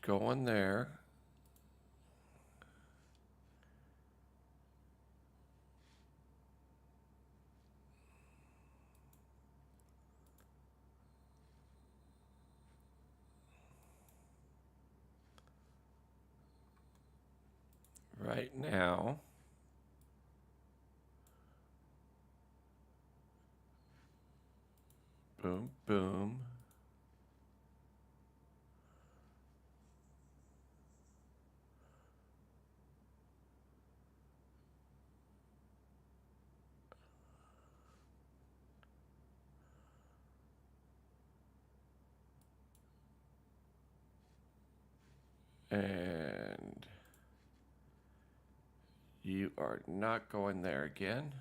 going there. Right now. Boom, boom. And you are not going there again.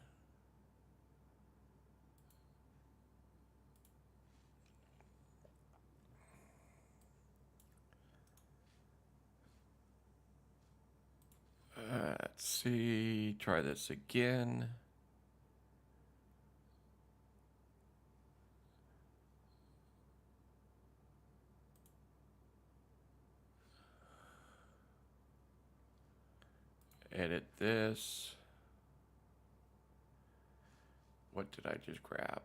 Let's see. Try this again. Edit this. What did I just grab?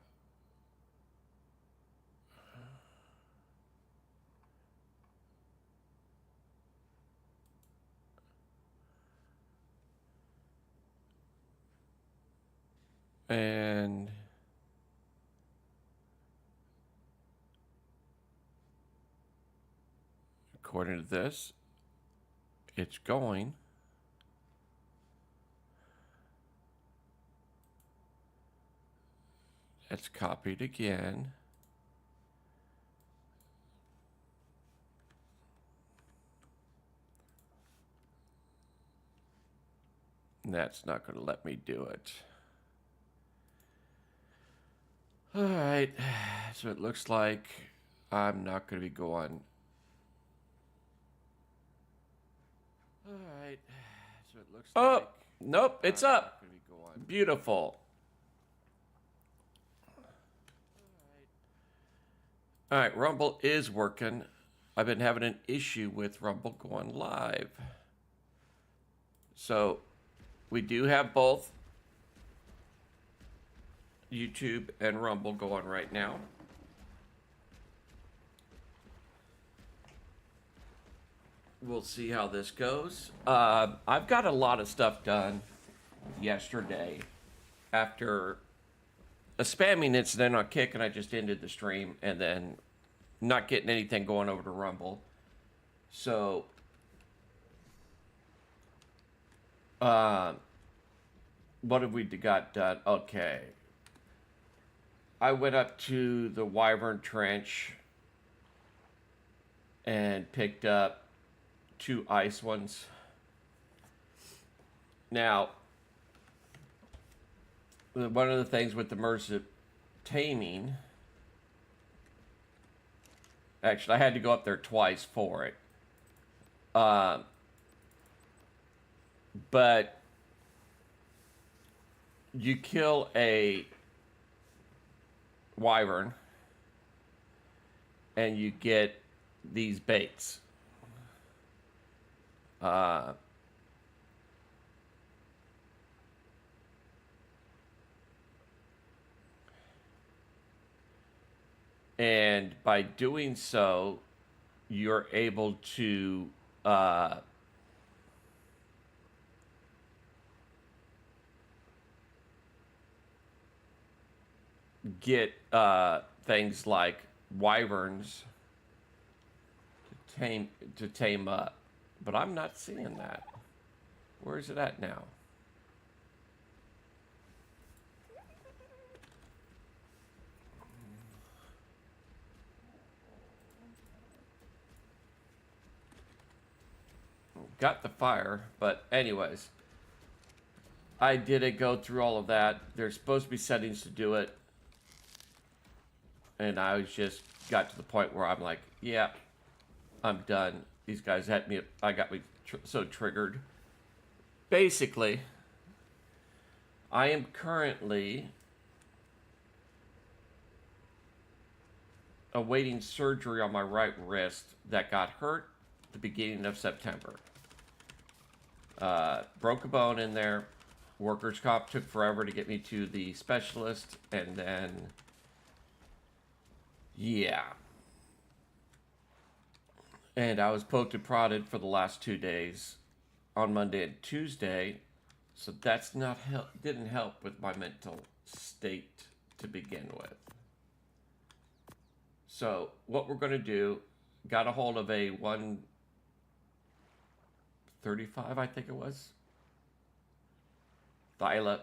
And according to this, it's going. It's copied again. That's not going to let me do it. All right, so it looks like I'm not going to be going. All right, so it looks like. Nope, it's up. Beautiful. All right, Rumble is working. I've been having an issue with Rumble going live. So we do have both YouTube and Rumble going right now. We'll see how this goes. I've got a lot of stuff done yesterday after a spamming incident on Kick, and I just ended the stream and then not getting anything going over to Rumble. So what have we got done? Okay. I went up to the Wyvern Trench and picked up 2 ice ones. Now, one of the things with immersive taming, actually, I had to go up there twice for it. But you kill a wyvern and you get these baits. And by doing so, you're able to get things like wyverns to tame up. But I'm not seeing that. Where is it at now? Got the fire, but anyways, I did go through all of that. There's supposed to be settings to do it, and I was just got to the point where I'm like, yeah, I'm done. These guys had me. I got me so triggered. Basically, I am currently awaiting surgery on my right wrist that got hurt the beginning of September. Broke a bone in there. Workers' comp took forever to get me to the specialist, and then, yeah. And I was poked and prodded for the last 2 days on Monday and Tuesday, so that's not didn't help with my mental state to begin with. So what we're going to do, got a hold of a 135, I think it was, Thyla.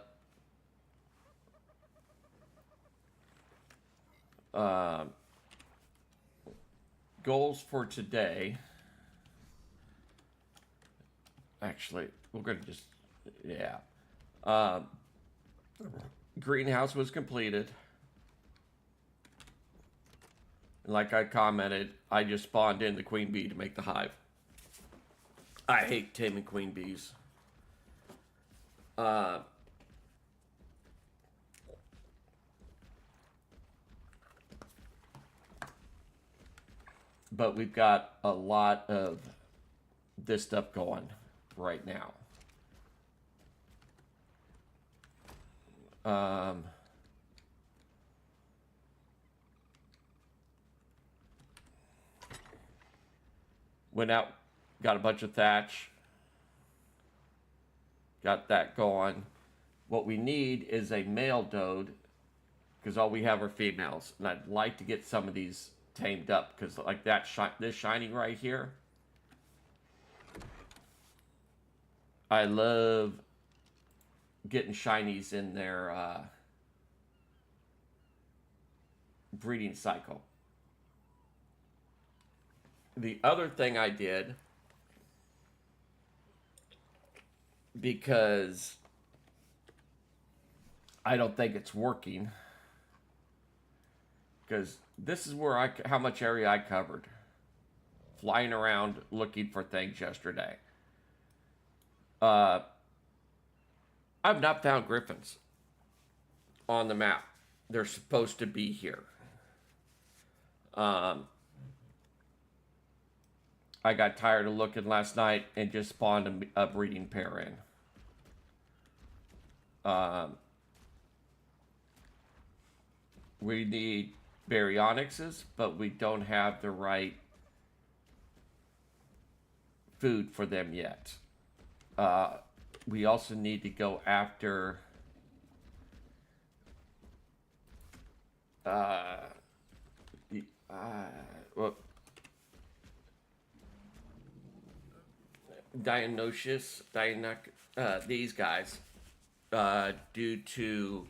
Goals for today. Actually, we're going to just, yeah. Greenhouse was completed. Like I commented, I just spawned in the queen bee to make the hive. I hate taming queen bees. But we've got a lot of this stuff going right now. Went out, got a bunch of thatch. Got that going. What we need is a male dode, because all we have are females. And I'd like to get some of these tamed up, because like that, this shiny right here, I love getting shinies in their breeding cycle. The other thing I did, because I don't think it's working, because this is where how much area I covered flying around looking for things yesterday. I've not found griffins on the map. They're supposed to be here. I got tired of looking last night and just spawned a breeding pair in. We need baryonyxes, but we don't have the right food for them yet. We also need to go after these guys, due to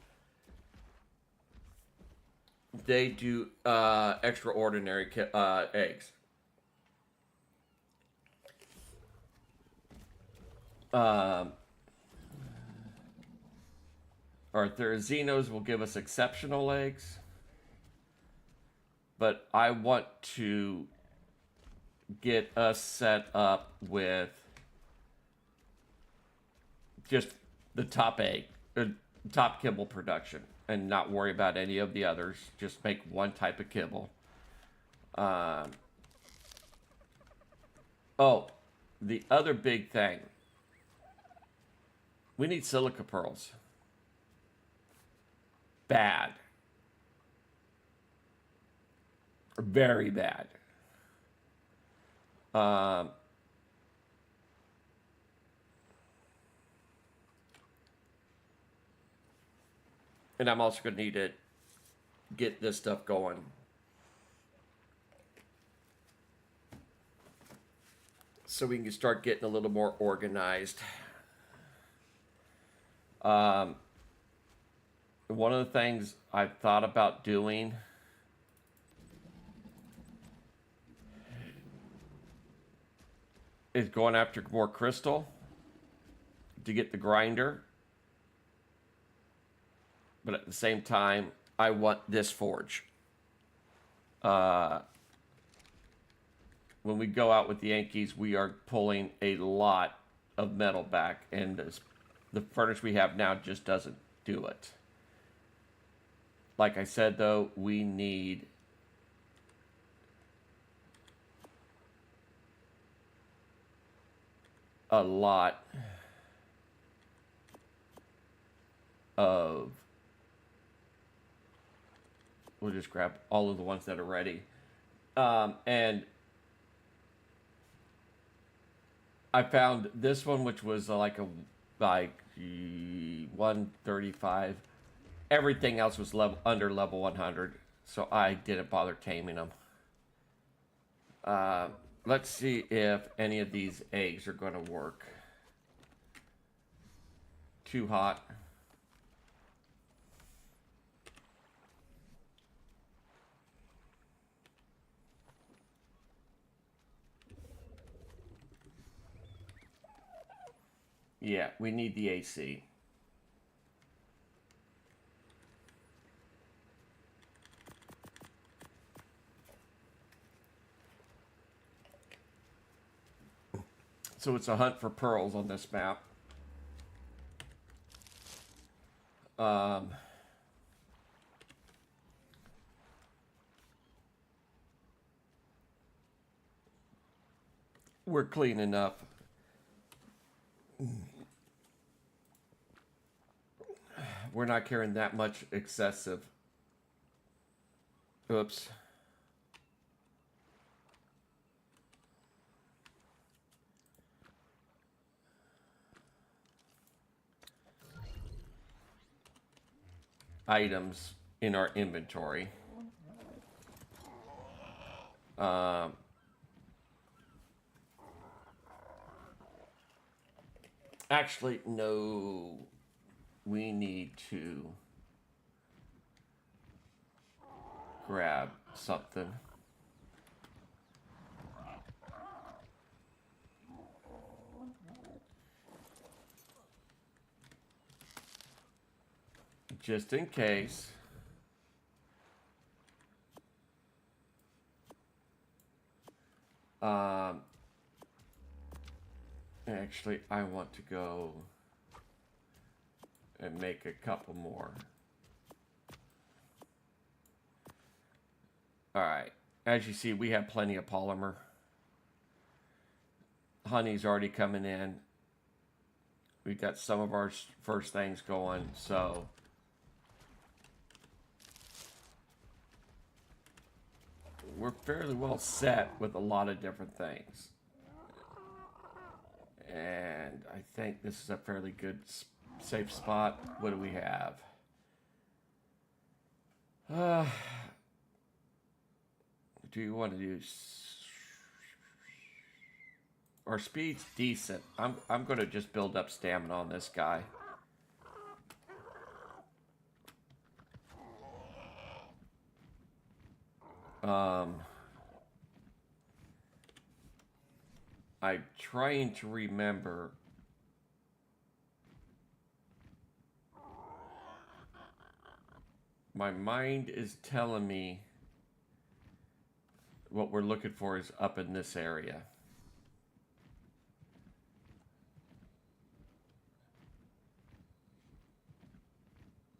they do extraordinary eggs. Our Therazinos will give us exceptional eggs, but I want to get us set up with just the top egg, top kibble production, and not worry about any of the others. Just make one type of kibble. Oh, the other big thing, we need silica pearls. Bad. Very bad. And I'm also going to need to get this stuff going. So we can start getting a little more organized. One of the things I've thought about doing is going after more crystal to get the grinder. But at the same time, I want this forge. When we go out with the Yankees, we are pulling a lot of metal back, and the furnace we have now just doesn't do it. Like I said, though, we need a lot of... We'll just grab all of the ones that are ready. And I found this one, which was like 135. Everything else was under level 100, so I didn't bother taming them. Let's see if any of these eggs are going to work. Too hot. Yeah, we need the AC. So it's a hunt for pearls on this map. We're cleaning up. We're not carrying that much excessive. Oops. Items in our inventory. Actually, no. We need to grab something. Just in case. Actually, I want to go and make a couple more. Alright. As you see, we have plenty of polymer. Honey's already coming in. We got some of our first things going, so... we're fairly well set with a lot of different things. And I think this is a fairly good, safe spot. What do we have? Do you want to do... our speed's decent. I'm going to just build up stamina on this guy. I'm trying to remember. My mind is telling me what we're looking for is up in this area.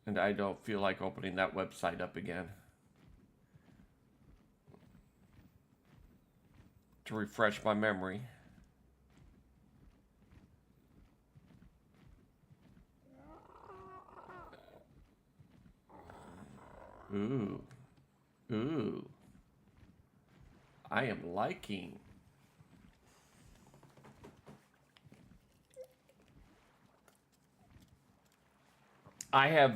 And I don't feel like opening that website up again. To refresh my memory. Ooh. Ooh. I am liking. I have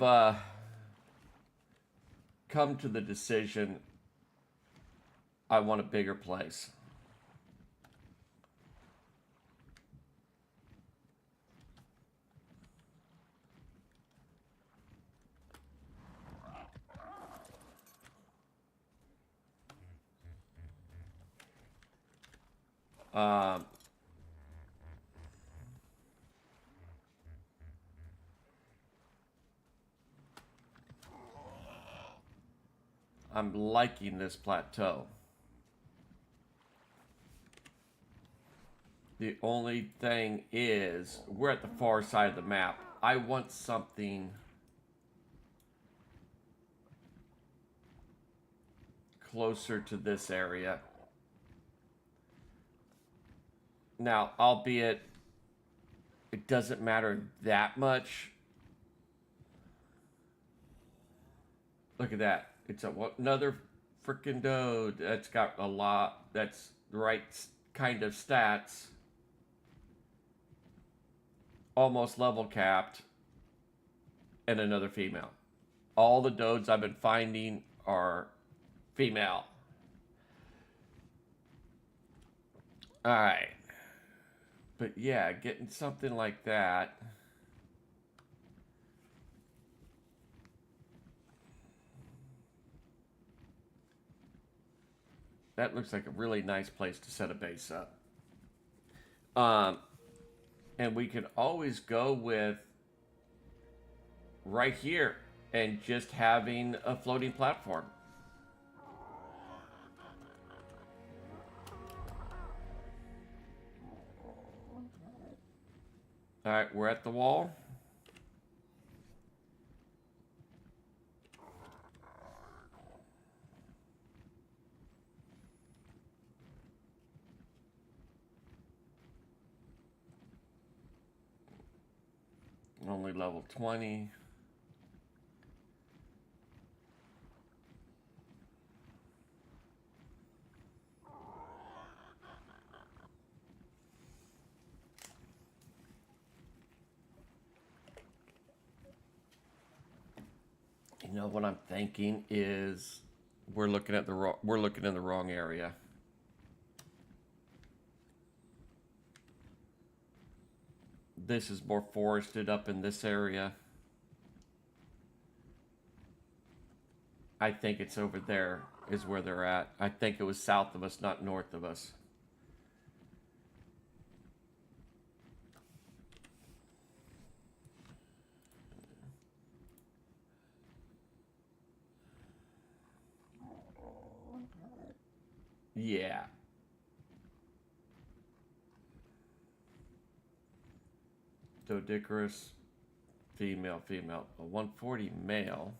come to the decision I want a bigger place. I'm liking this plateau. The only thing is, we're at the far side of the map. I want something closer to this area. Now, albeit it doesn't matter that much. Look at that. It's another freaking doe that's got a lot, that's the right kind of stats. Almost level capped. And another female. All the does I've been finding are female. Alright. But yeah, getting something like that. That looks like a really nice place to set a base up. And we can always go with right here and just having a floating platform. All right, we're at the wall. Only level 20. You know what I'm thinking is we're looking in the wrong area. This is more forested up in this area. I think it's over there is where they're at. I think it was south of us, not north of us. Yeah. Dodicarus, female. A 140 male.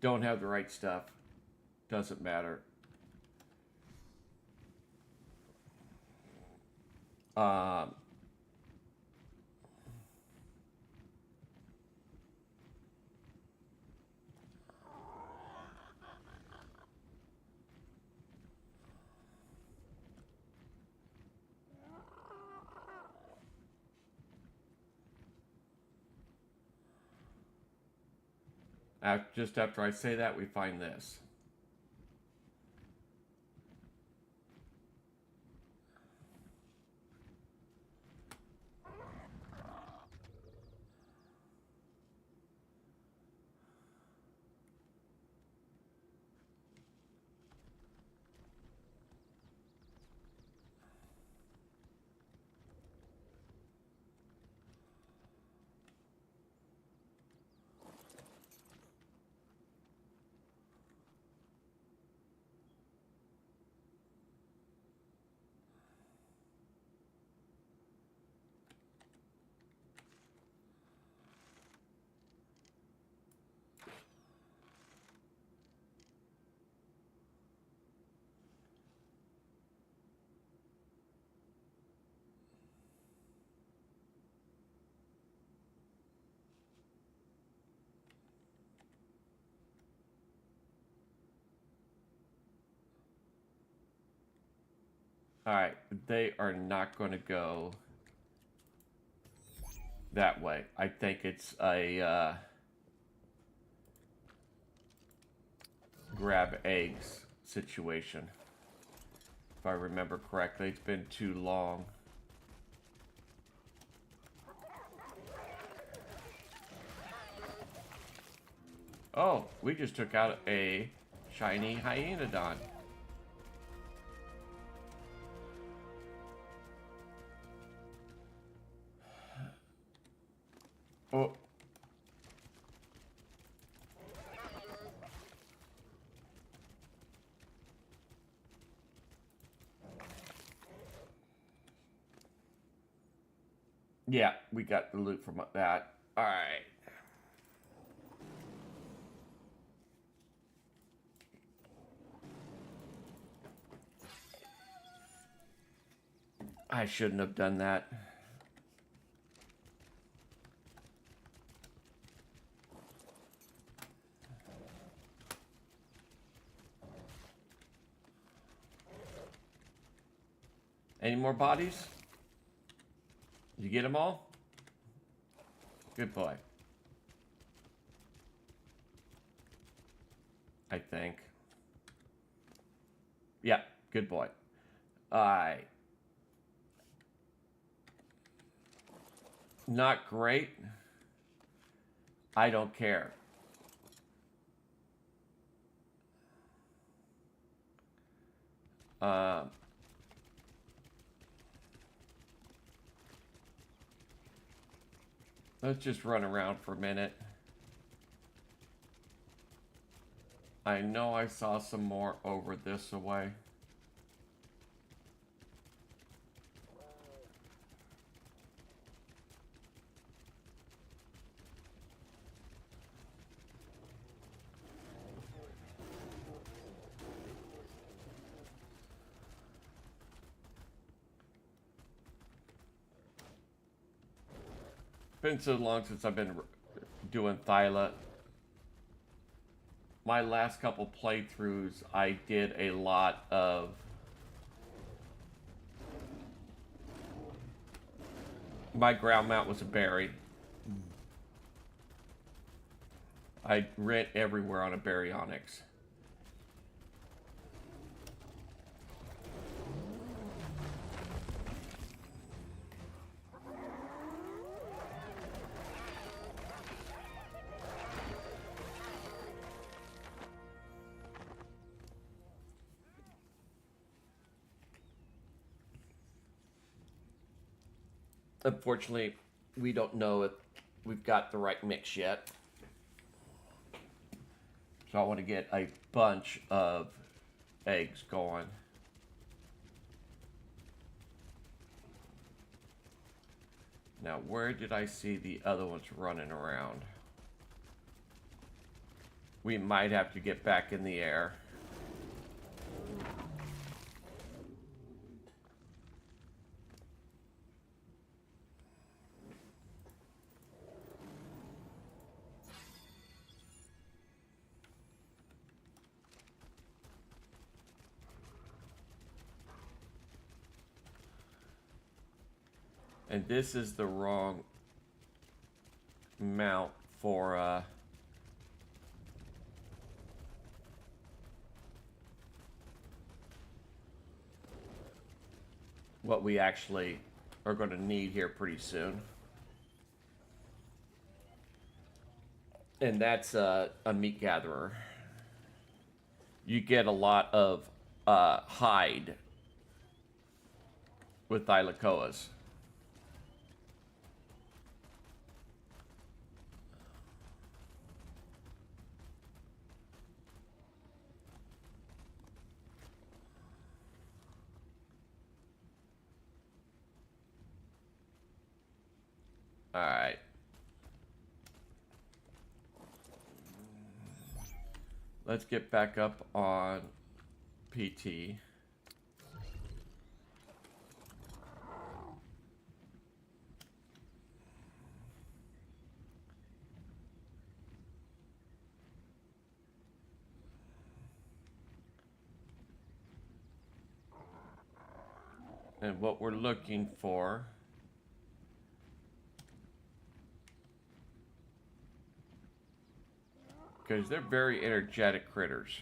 Don't have the right stuff. Doesn't matter. Just after I say that, we find this. All right, they are not going to go that way. I think it's a grab eggs situation. If I remember correctly, it's been too long. Oh, we just took out a shiny hyenodon. Oh. Yeah, we got the loot from that. All right. I shouldn't have done that. Any more bodies? You get them all? Good boy. I think. Yeah, good boy. Alright. Not great. I don't care. Let's just run around for a minute. I know I saw some more over this way. Been so long since I've been doing Thyla. My last couple playthroughs, I did a lot of my ground mount was a berry. I ran everywhere on a baryonyx. Unfortunately, we don't know if we've got the right mix yet. So I want to get a bunch of eggs going. Now, where did I see the other ones running around? We might have to get back in the air. And this is the wrong mount for what we actually are going to need here pretty soon. And that's a meat gatherer. You get a lot of hide with thylakoas. All right. Let's get back up on PT. And what we're looking for because they're very energetic critters.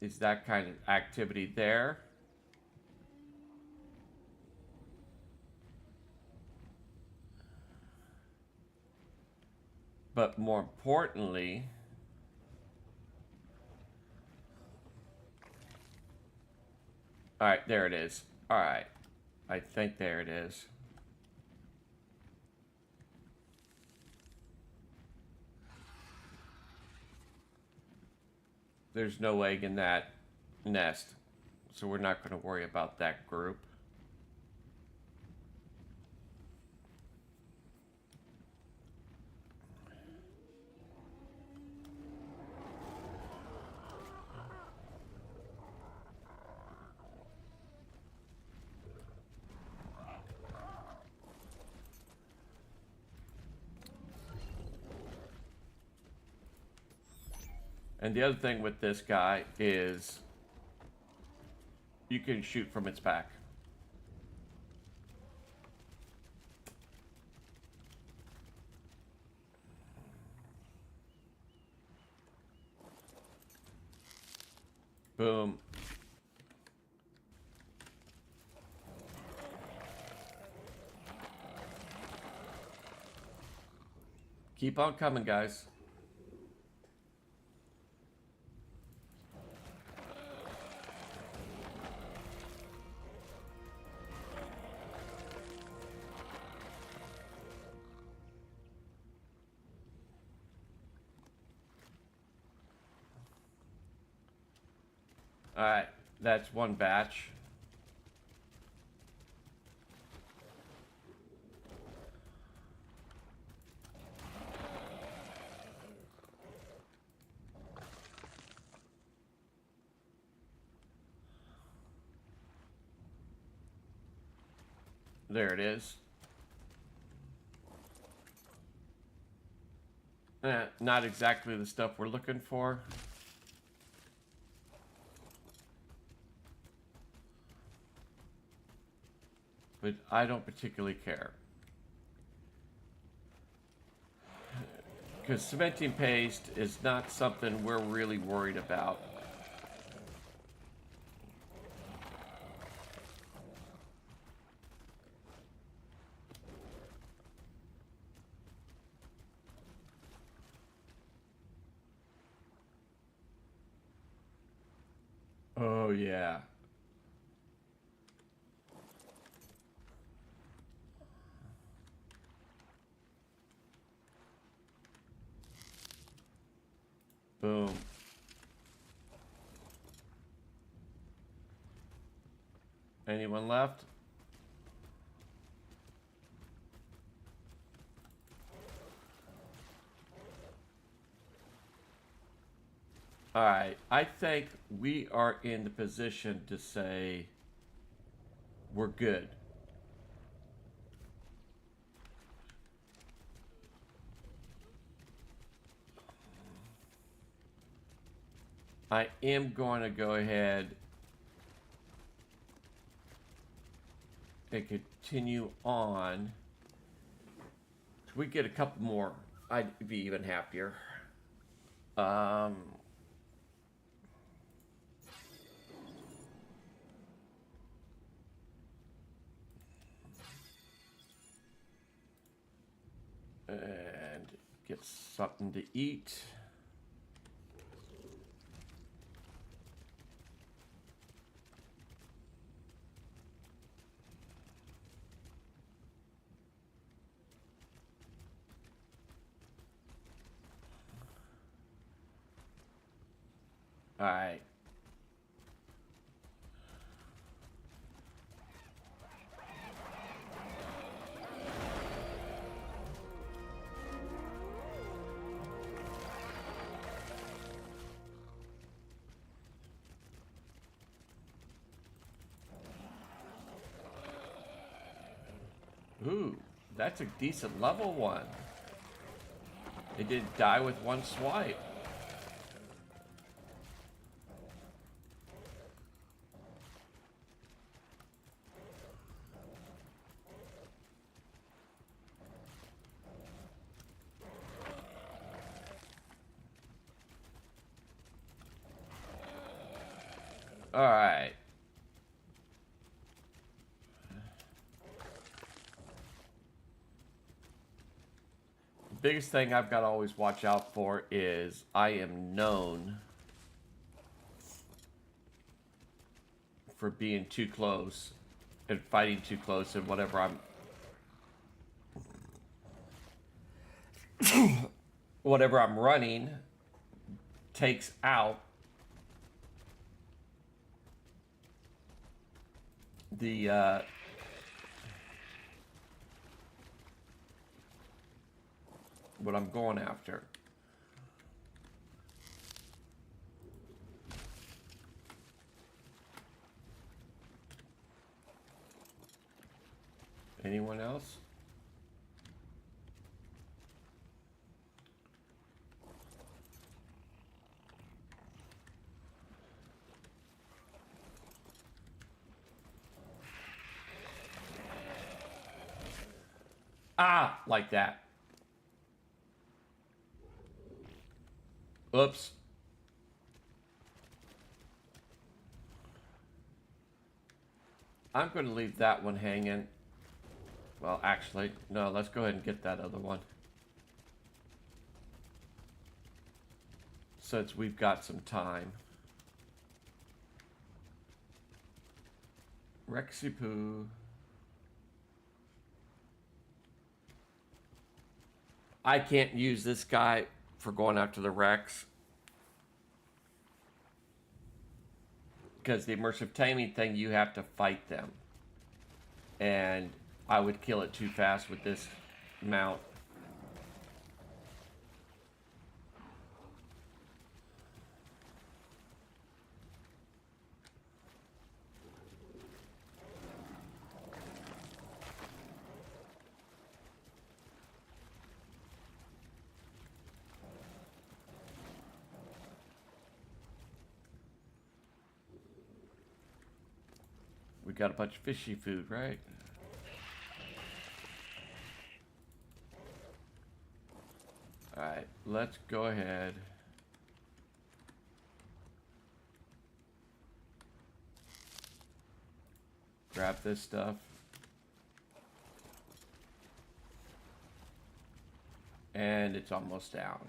Is that kind of activity there? But more importantly, all right, there it is. All right, I think there it is. There's no egg in that nest, so we're not going to worry about that group. And the other thing with this guy is You can shoot from its back. Boom. Keep on coming, guys. All right, that's one batch. There it is. Not exactly the stuff we're looking for. But I don't particularly care. Because cementing paste is not something we're really worried about. Oh, yeah. Boom. Anyone left? All right. I think we are in the position to say we're good. I am going to go ahead and continue on. If we get a couple more, I'd be even happier. And get something to eat. All right. Ooh, that's a decent level one. It did die with one swipe. All right. The biggest thing I've got to always watch out for is I am known for being too close and fighting too close and whatever I'm running takes out the what I'm going after. Anyone else? Ah, like that. Oops. I'm going to leave that one hanging. Well, actually, no, let's go ahead and get that other one. Since we've got some time. Rexy Poo. I can't use this guy for going after the Rex. Because the immersive taming thing, you have to fight them. And I would kill it too fast with this mount. We got a bunch of fishy food, right? Alright, let's go ahead. Grab this stuff. And it's almost down.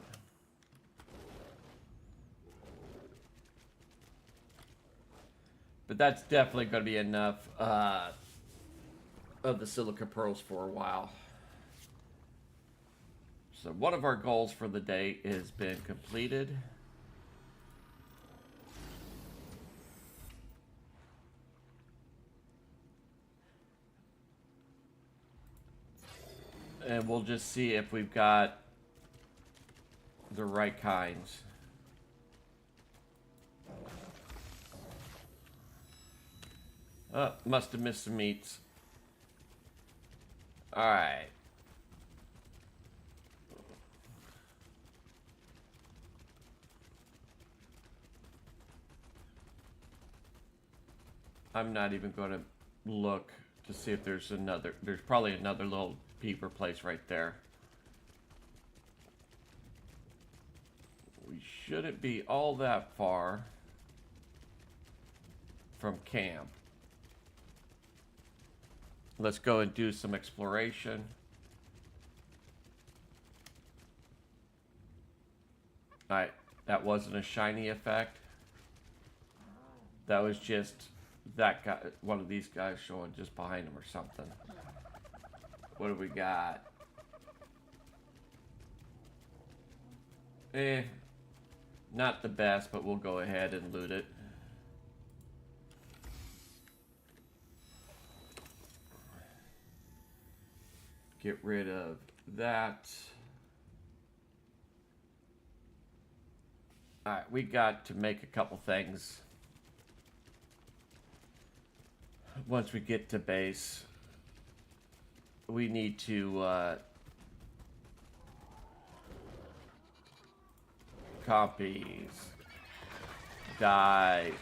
But that's definitely going to be enough of the silica pearls for a while. So one of our goals for the day has been completed. And we'll just see if we've got the right kinds. Oh, must have missed some meats. Alright. I'm not even going to look to see if there's another. There's probably another little beaver place right there. We shouldn't be all that far from camp. Let's go and do some exploration. Alright, that wasn't a shiny effect. That was just that guy, one of these guys showing just behind him or something. What do we got? Not the best, but we'll go ahead and loot it. Get rid of that. Alright, we got to make a couple things once we get to base. We need to copies, die.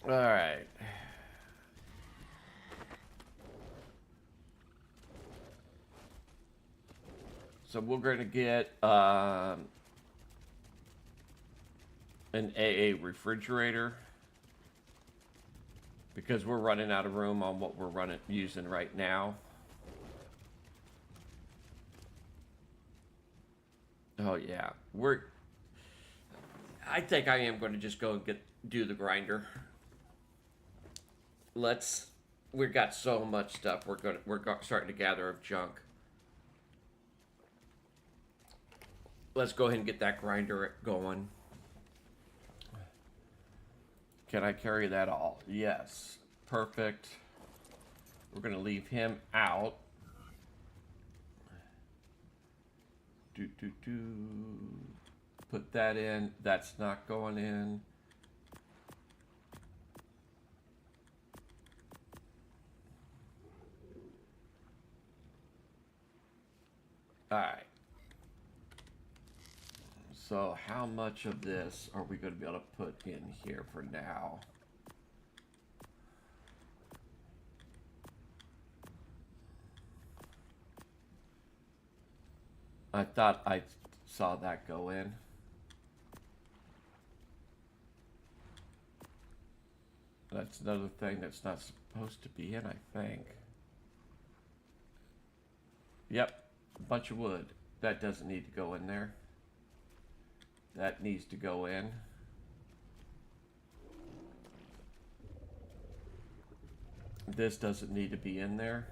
All right. So we're going to get an AA refrigerator because we're running out of room on what we're using right now. Oh yeah, I think I am going to just go and do the grinder. We've got so much stuff we're starting to gather of junk. Let's go ahead and get that grinder going. Can I carry that all? Yes. perfect. We're going to leave him out. Put that in. That's not going in. All right. So how much of this are we going to be able to put in here for now? I thought I saw that go in. That's another thing that's not supposed to be in, I think. Yep, a bunch of wood. That doesn't need to go in there. That needs to go in. This doesn't need to be in there.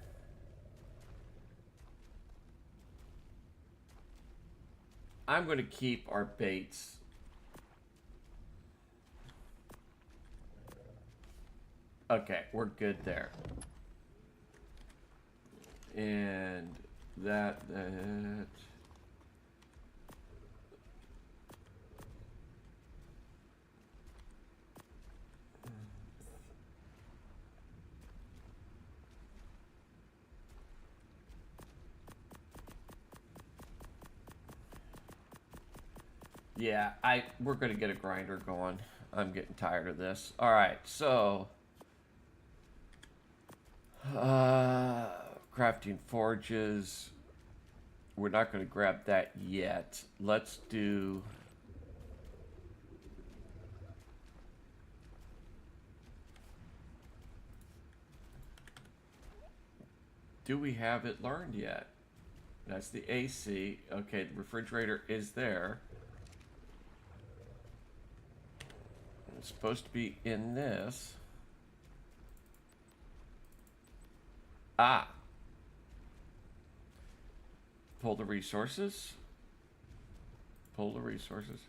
I'm going to keep our baits. Okay, we're good there. And that. Yeah, we're gonna get a grinder going. I'm getting tired of this. All right, so crafting forges. We're not gonna grab that yet. Let's do. Do we have it learned yet? That's the AC. Okay, the refrigerator is there. It's supposed to be in this. Ah. Pull the resources. Pull the resources.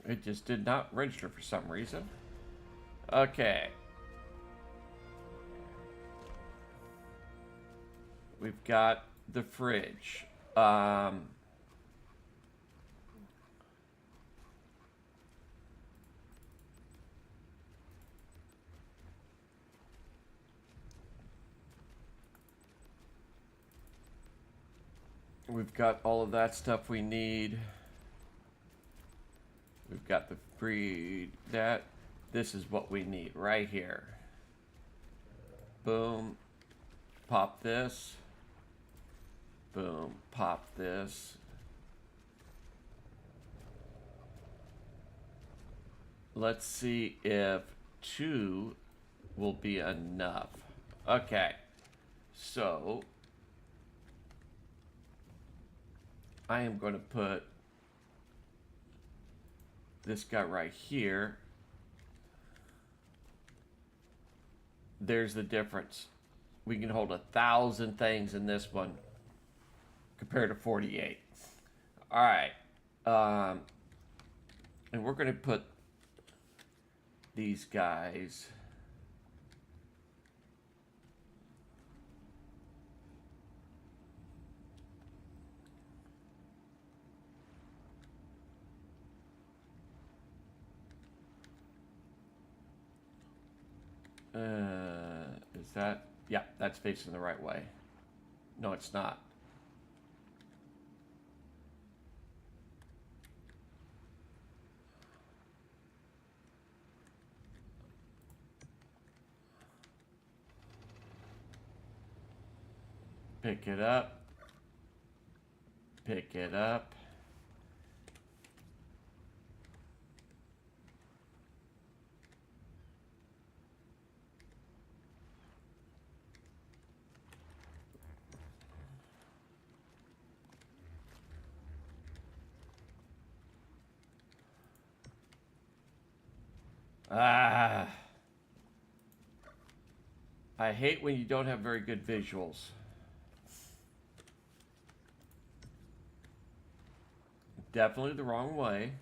It just did not register for some reason. Okay. We've got the fridge. We've got all of that stuff we need. We've got the free that. This is what we need right here. Boom. Pop this. Boom. Pop this. Let's see if 2 will be enough. Okay. So I am going to put this guy right here. There's the difference. We can hold 1,000 things in this one compared to 48. All right. And we're going to put these guys. Is that? Yeah, that's facing the right way. No, it's not. Pick it up. Pick it up. Ah. I hate when you don't have very good visuals. Definitely the wrong way.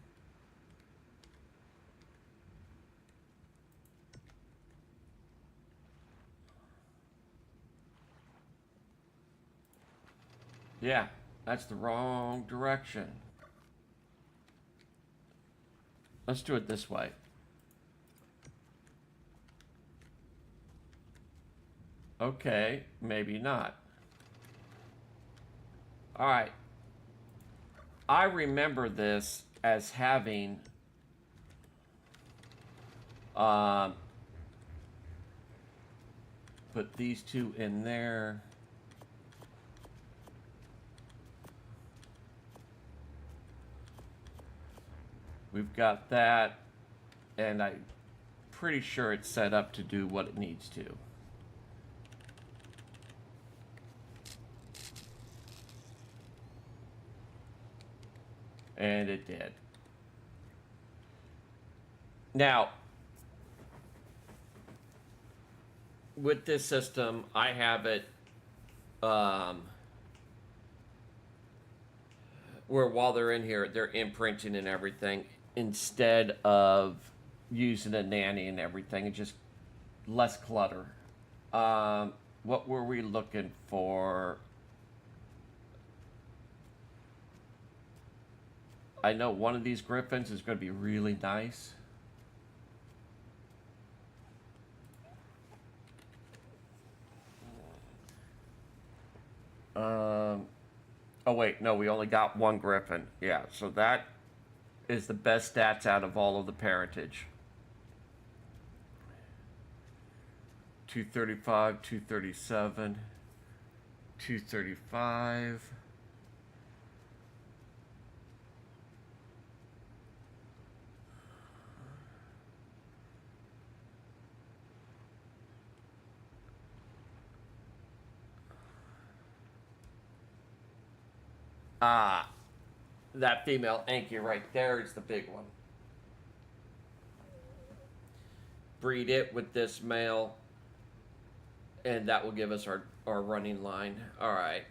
Yeah, that's the wrong direction. Let's do it this way. Okay, maybe not. All right. I remember this as having um, put these two in there. We've got that, and I'm pretty sure it's set up to do what it needs to. And it did. Now, with this system, I have it um, where while they're in here, they're imprinting and everything instead of using a nanny and everything. It's just less clutter. What were we looking for? I know one of these griffins is going to be really nice. Oh wait, no, we only got one griffin. Yeah, so that is the best stats out of all of the parentage. 235, 237, 235. Ah, that female Anki right there is the big one. Breed it with this male, and that will give us our running line. All right.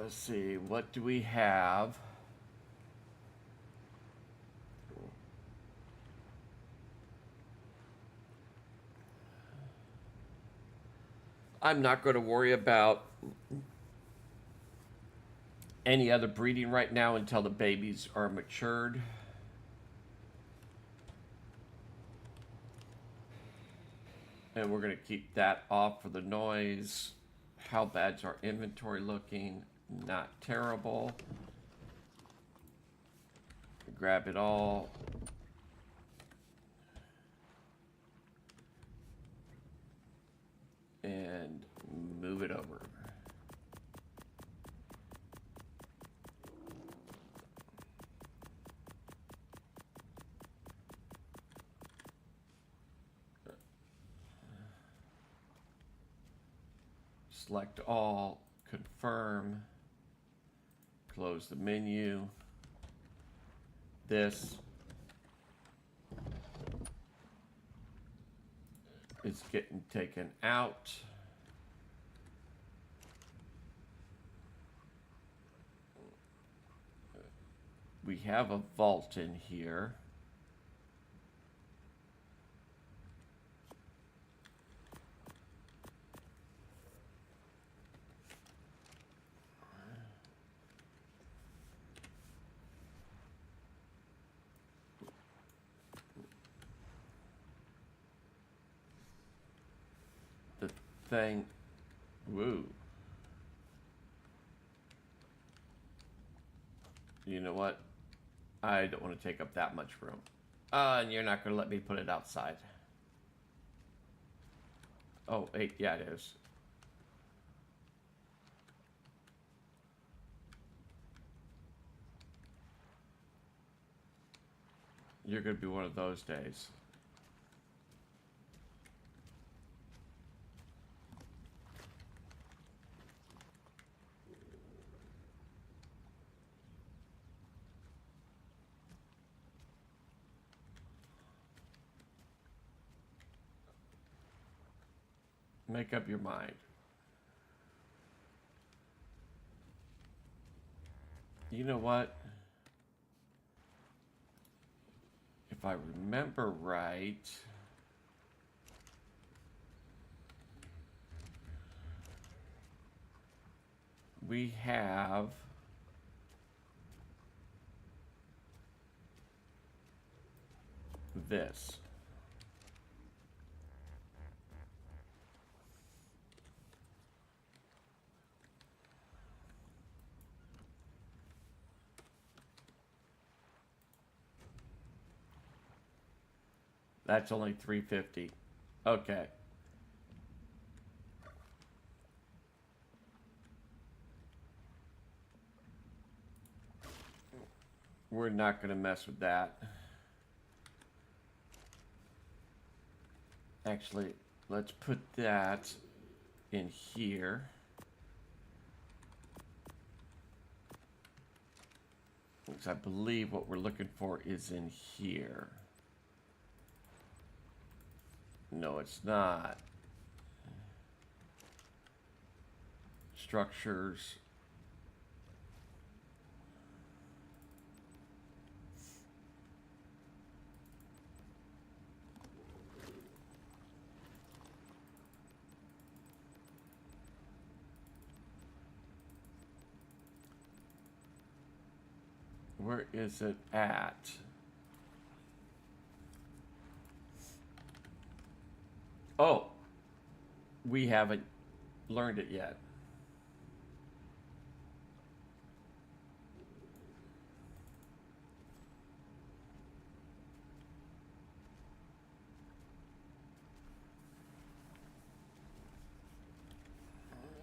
Let's see, what do we have? I'm not going to worry about any other breeding right now until the babies are matured. And we're going to keep that off for the noise. How bad's our inventory looking? Not terrible. Grab it all. And move it over. Select all, confirm, close the menu. This is getting taken out. We have a vault in here. The thing, woo. You know what? I don't want to take up that much room. And you're not going to let me put it outside. Oh, hey, yeah, it is. You're going to be one of those days. Make up your mind. You know what? If I remember right, we have this. That's only $350. Okay. We're not going to mess with that. Actually, let's put that in here. Because I believe what we're looking for is in here. No, it's not. Structures. Where is it at? Oh, we haven't learned it yet.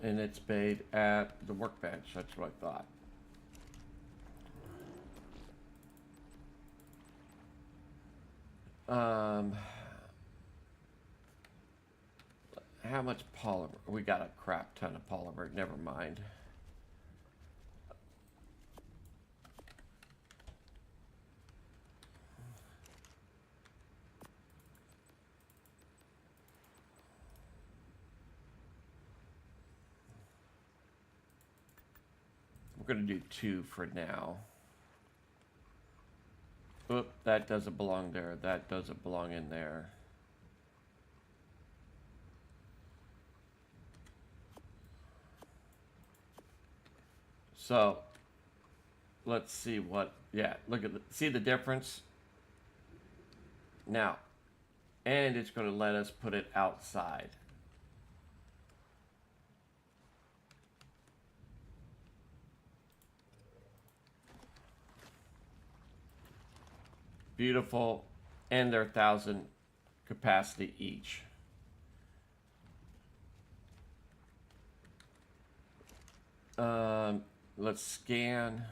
And it's made at the workbench. That's what I thought. How much polymer? We got a crap ton of polymer. Never mind. We're going to do 2 for now. Oop, that doesn't belong there. That doesn't belong in there. So, let's see what, yeah, look at see the difference? Now, and it's going to let us put it outside. Beautiful, and they're 1,000 capacity each. Let's scan.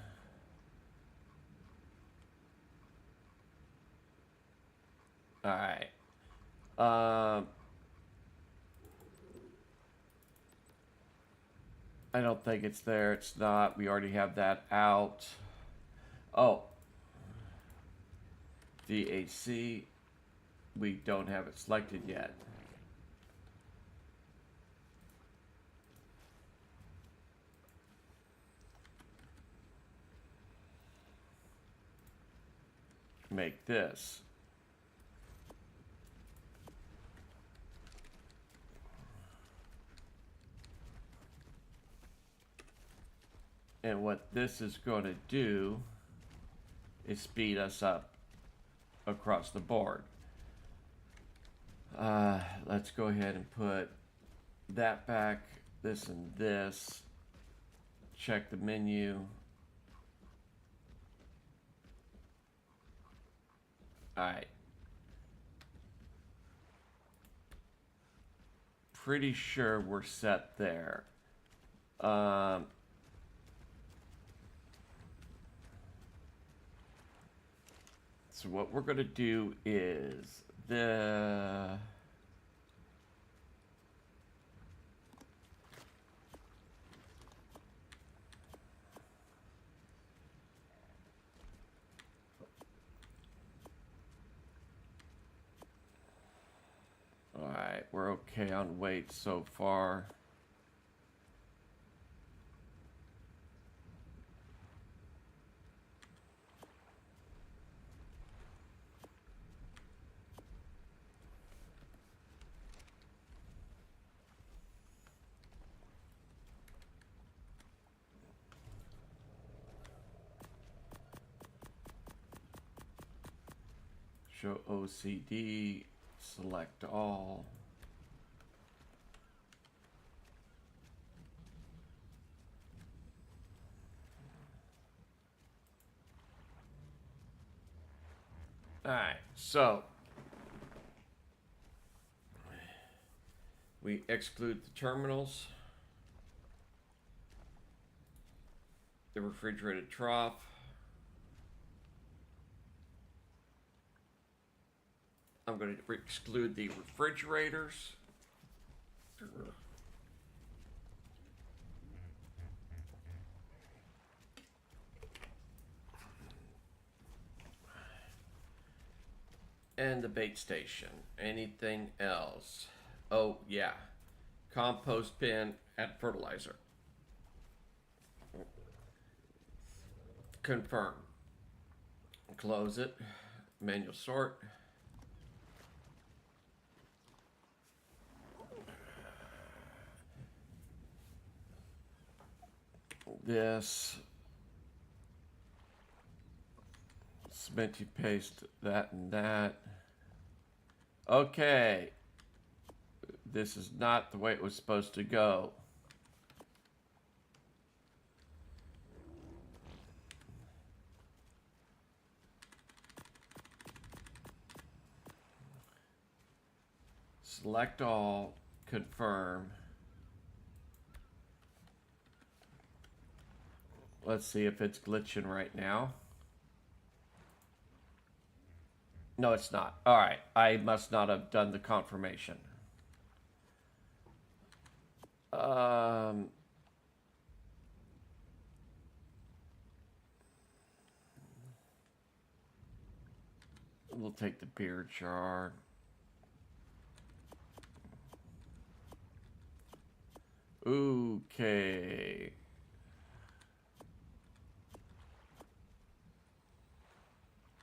All right. I don't think it's there. It's not. We already have that out. Oh. DAC. We don't have it selected yet. Make this. And what this is going to do is speed us up across the board. Let's go ahead and put that back, this and this. Check the menu. All right. Pretty sure we're set there. So what we're going to do is the... All right, we're okay on weight so far. Show OCD, select all. Alright, so we exclude the terminals, the refrigerated trough, I'm going to exclude the refrigerators. And the bait station. Anything else? Oh, yeah. Compost bin and fertilizer. Confirm. Close it. Manual sort. This. Cementy paste that and that. Okay. This is not the way it was supposed to go. Select all, confirm. Let's see if it's glitching right now. No, it's not. All right, I must not have done the confirmation. We'll take the beer jar. Okay.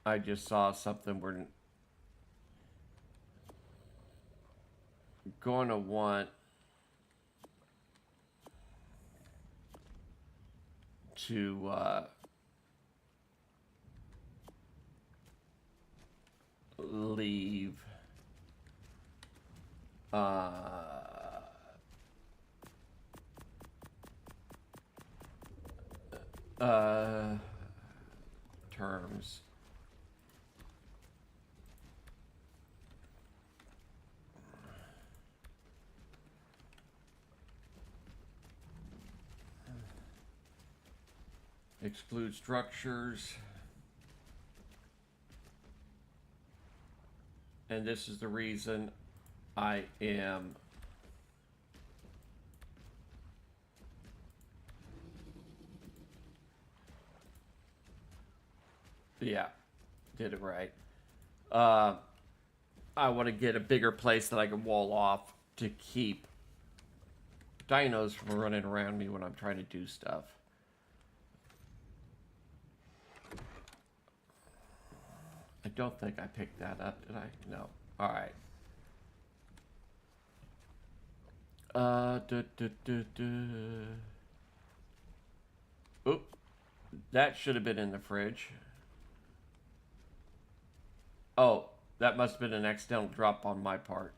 I just saw something we're going to want to leave terms. Exclude structures. And this is the reason I am yeah, did it right. I want to get a bigger place that I can wall off to keep dinos from running around me when I'm trying to do stuff. I don't think I picked that up, did I? No. All right. Oop. That should have been in the fridge. Oh, that must have been an accidental drop on my part.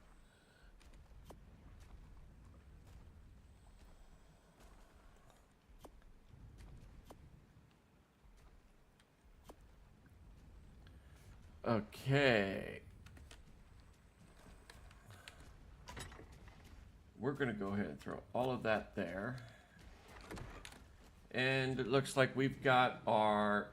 Okay. We're going to go ahead and throw all of that there. And it looks like we've got our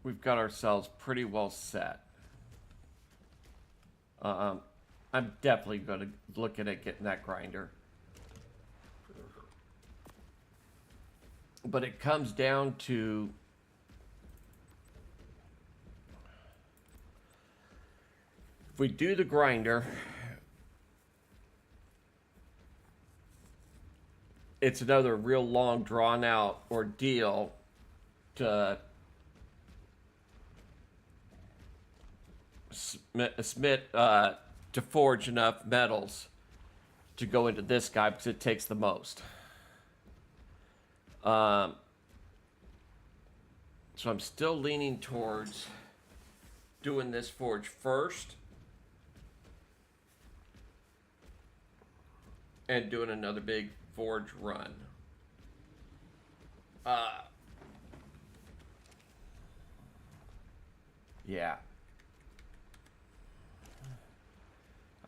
we've got ourselves pretty well set. I'm definitely going to look at getting that grinder. But it comes down to if we do the grinder, it's another real long drawn out ordeal to to forge enough metals to go into this guy because it takes the most. So I'm still leaning towards doing this forge first and doing another big forge run. Yeah.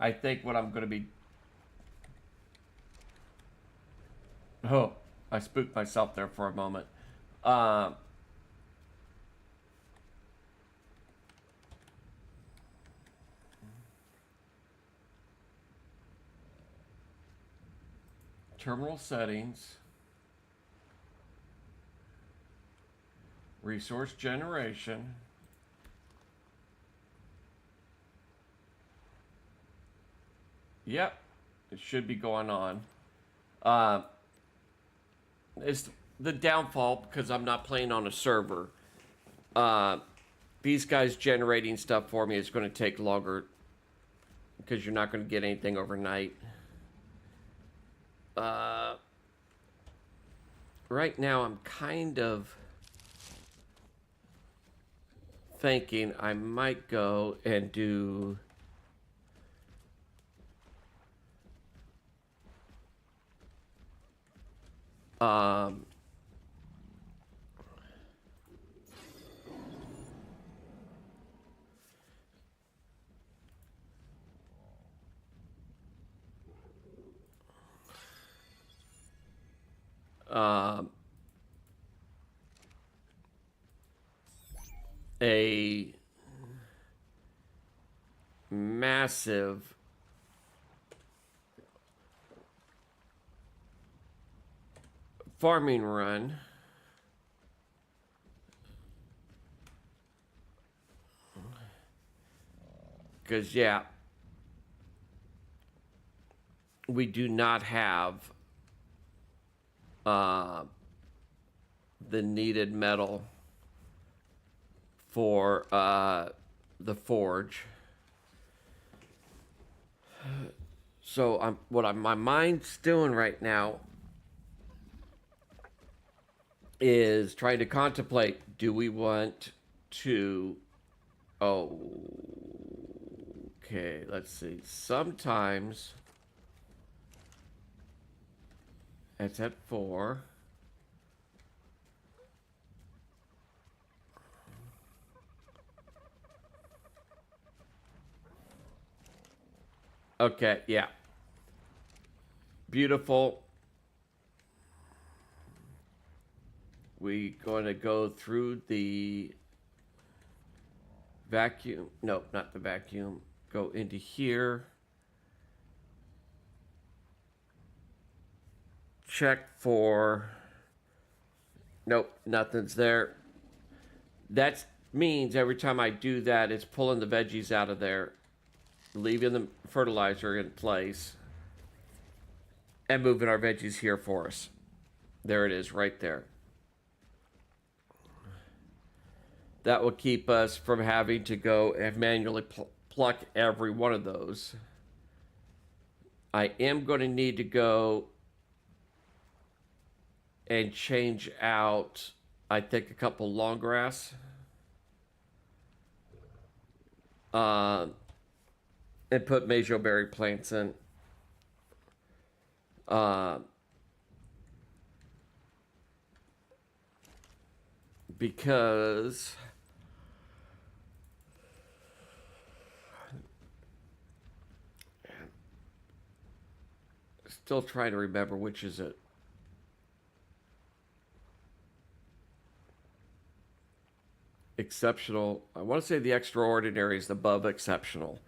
I think what I'm going to be... Oh, I spooked myself there for a moment. Terminal settings. Resource generation. Yep, it should be going on. It's the downfall because I'm not playing on a server. These guys generating stuff for me is going to take longer because you're not going to get anything overnight. Right now, I'm kind of thinking I might go and do a massive farming run. Because, yeah, we do not have the needed metal for the forge. So my mind's doing right now is trying to contemplate, do we want to... Oh, okay, let's see. Sometimes it's at 4. Okay, yeah. Beautiful. We going to go through the vacuum. No, not the vacuum. Go into here. Check for... Nope, nothing's there. That means every time I do that, it's pulling the veggies out of there, leaving the fertilizer in place, and moving our veggies here for us. There it is, right there. That will keep us from having to go and manually pluck every one of those. I am going to need to go and change out, I think, a couple long grass. And put mejoberry plants in. Because still trying to remember which is it. Exceptional. I want to say the extraordinary is above exceptional.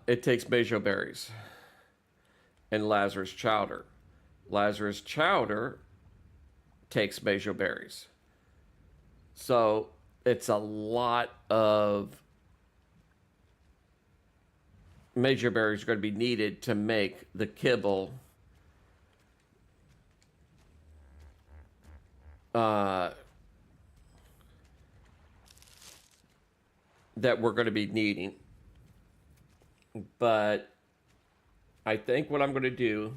It takes mejoberries and Lazarus chowder. Lazarus chowder takes mejoberries. So it's a lot of mejoberries are going to be needed to make the kibble uh, that we're going to be needing. But I think what I'm going to do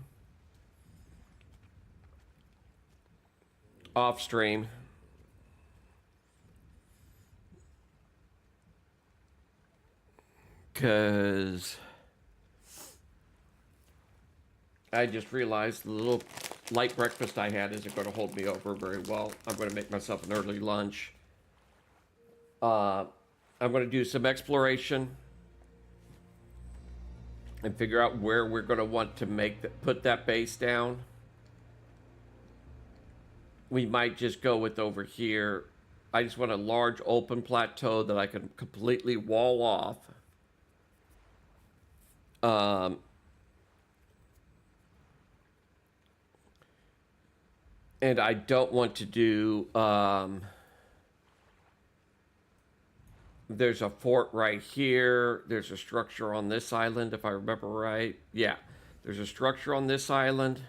off stream, because I just realized the little light breakfast I had isn't going to hold me over very well. I'm going to make myself an early lunch. I'm going to do some exploration and figure out where we're going to want to put that base down. We might just go with over here. I just want a large open plateau that I can completely wall off. And I don't want to do, there's a fort right here. There's a structure on this island, if I remember right. Yeah, there's a structure on this island.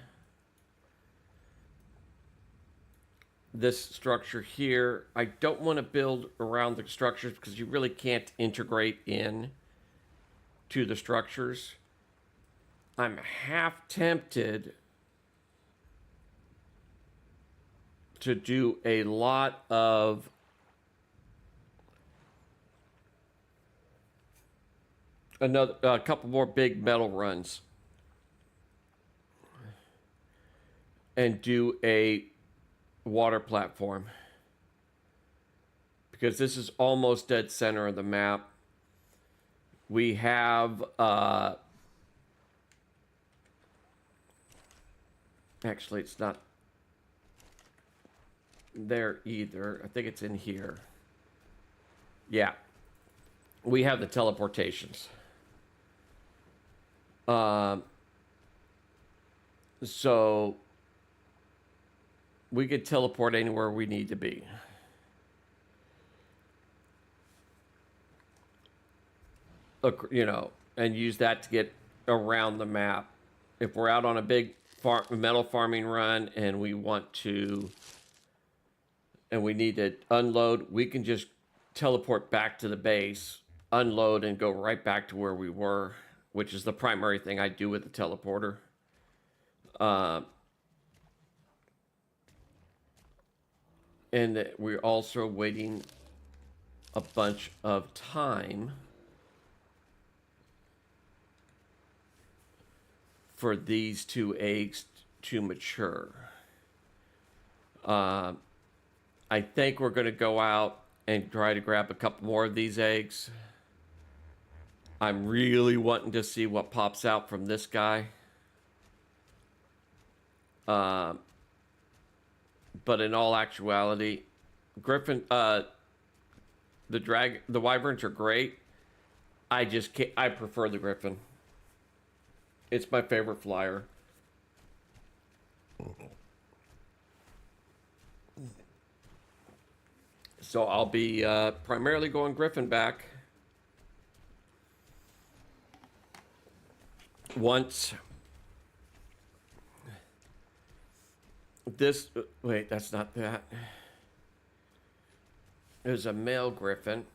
This structure here. I don't want to build around the structures because you really can't integrate in to the structures. I'm half tempted to do a lot of a couple more big metal runs and do a water platform, because this is almost dead center of the map. We have actually it's not there either. I think it's in here. Yeah, we have the teleportations. So we could teleport anywhere we need to be. You know, and use that to get around the map. If we're out on a big metal farming run and we want to, and we need to unload, we can just teleport back to the base, unload, and go right back to where we were, which is the primary thing I do with the teleporter. And we're also waiting a bunch of time for these 2 eggs to mature. I think we're going to go out and try to grab a couple more of these eggs. I'm really wanting to see what pops out from this guy. But in all actuality, Griffin, the wyverns are great. I prefer the Griffin. It's my favorite flyer. So I'll be primarily going Griffin back. Once this, wait, that's not that. There's a male Griffin.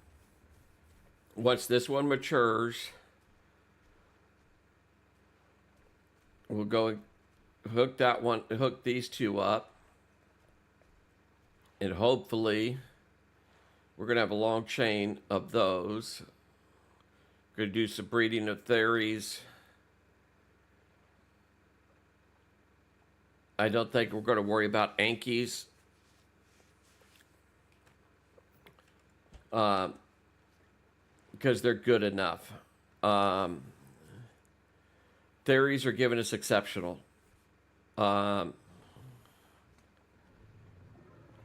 Once this one matures, we'll go hook these 2 up. And hopefully, we're going to have a long chain of those. Going to do some breeding of theories. I don't think we're going to worry about Ankies. Because they're good enough. Theories are giving us exceptional. I'll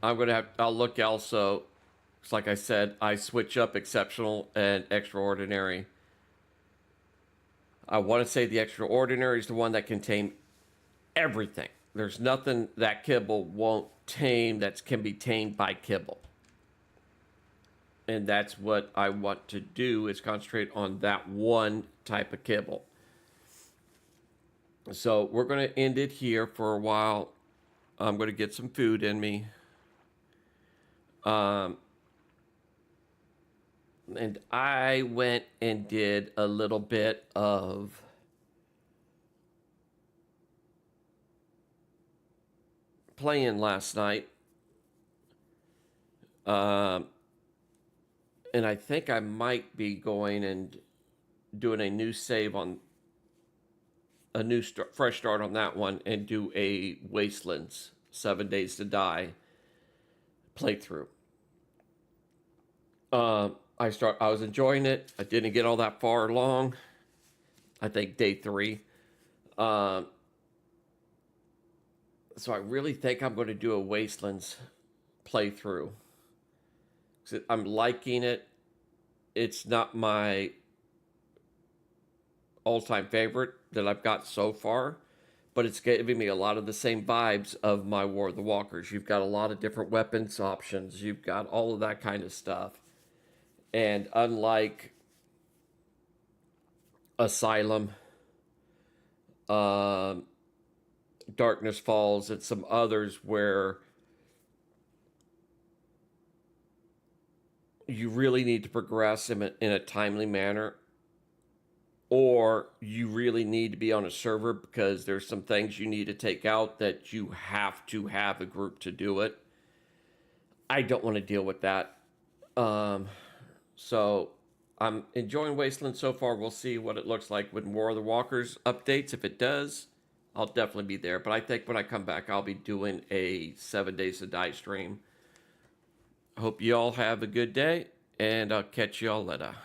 look also, like I said, I switch up exceptional and extraordinary. I want to say the extraordinary is the one that can tame everything. There's nothing that kibble won't tame that can be tamed by kibble. And that's what I want to do, is concentrate on that one type of kibble. So we're going to end it here for a while. I'm going to get some food in me. Um, and I went and did a little bit of playing last night. Um, and I think I might be going and doing a new save on a fresh start on that one and do a Wastelands 7 Days to Die playthrough. I was enjoying it. I didn't get all that far along. I think day 3. Um, so I really think I'm going to do a Wastelands playthrough. I'm liking it. It's not my all-time favorite that I've got so far, but it's giving me a lot of the same vibes of my War of the Walkers. You've got a lot of different weapons options. You've got all of that kind of stuff. And unlike Asylum, um, Darkness Falls, and some others where you really need to progress in a timely manner, or you really need to be on a server because there's some things you need to take out that you have to have a group to do it. I don't want to deal with that. So I'm enjoying Wasteland so far. We'll see what it looks like when War of the Walkers updates. If it does, I'll definitely be there. But I think when I come back, I'll be doing a 7 Days to Die stream. Hope you all have a good day, and I'll catch you all later.